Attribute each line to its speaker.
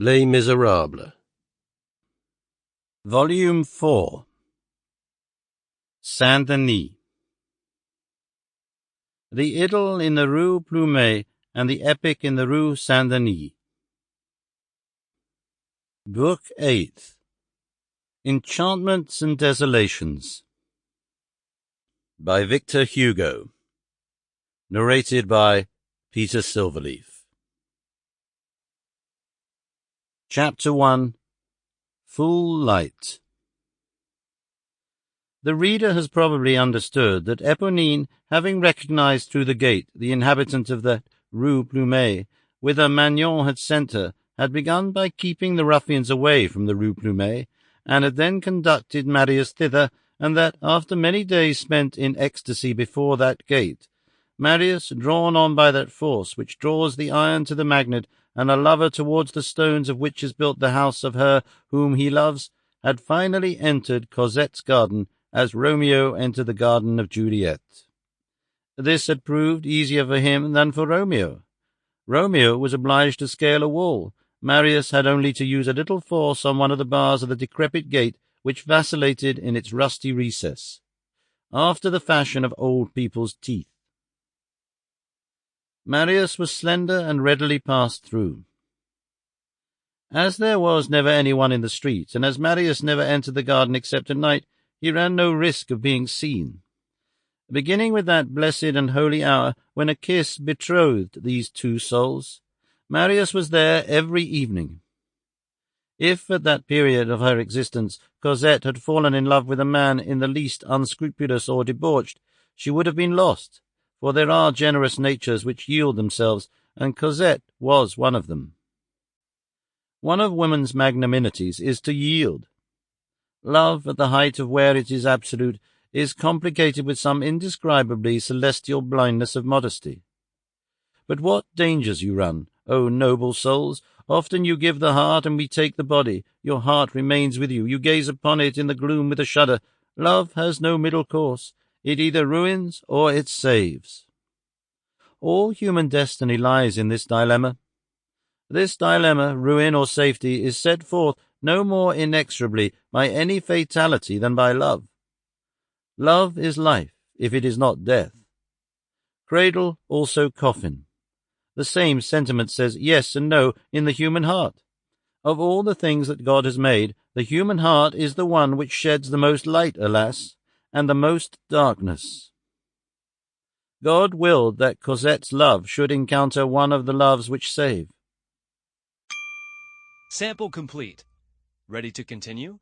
Speaker 1: Les Miserables.
Speaker 2: Volume 4. Saint-Denis. The idyll in the Rue Plumet and the epic in the Rue Saint-Denis. Book 8. Enchantments and Desolations. By Victor Hugo. Narrated by Peter Silverleaf. Chapter 1. Full Light. The reader has probably understood that Éponine, having recognized through the gate the inhabitant of the Rue Plumet, whither Magnon had sent her, had begun by keeping the ruffians away from the Rue Plumet, and had then conducted Marius thither, and that, after many days spent in ecstasy before that gate, Marius, drawn on by that force which draws the iron to the magnet, and a lover towards the stones of which is built the house of her whom he loves, had finally entered Cosette's garden, as Romeo entered the garden of Juliet. This had proved easier for him than for Romeo. Romeo was obliged to scale a wall. Marius had only to use a little force on one of the bars of the decrepit gate, which vacillated in its rusty recess, after the fashion of old people's teeth. Marius was slender and readily passed through. As there was never anyone in the street, and as Marius never entered the garden except at night, he ran no risk of being seen. Beginning with that blessed and holy hour when a kiss betrothed these two souls, Marius was there every evening. If at that period of her existence Cosette had fallen in love with a man in the least unscrupulous or debauched, she would have been lost, for there are generous natures which yield themselves, and Cosette was one of them. One of woman's magnanimities is to yield. Love, at the height of where it is absolute, is complicated with some indescribably celestial blindness of modesty. But what dangers you run, O noble souls! Often you give the heart, and we take the body. Your heart remains with you. You gaze upon it in the gloom with a shudder. Love has no middle course. It either ruins or it saves. All human destiny lies in this dilemma. This dilemma, ruin or safety, is set forth no more inexorably by any fatality than by love. Love is life, if it is not death. Cradle, also coffin. The same sentiment says yes and no in the human heart. Of all the things that God has made, the human heart is the one which sheds the most light, alas, and the most darkness. God willed that Cosette's love should encounter one of the loves which save.
Speaker 3: Sample complete. Ready to continue?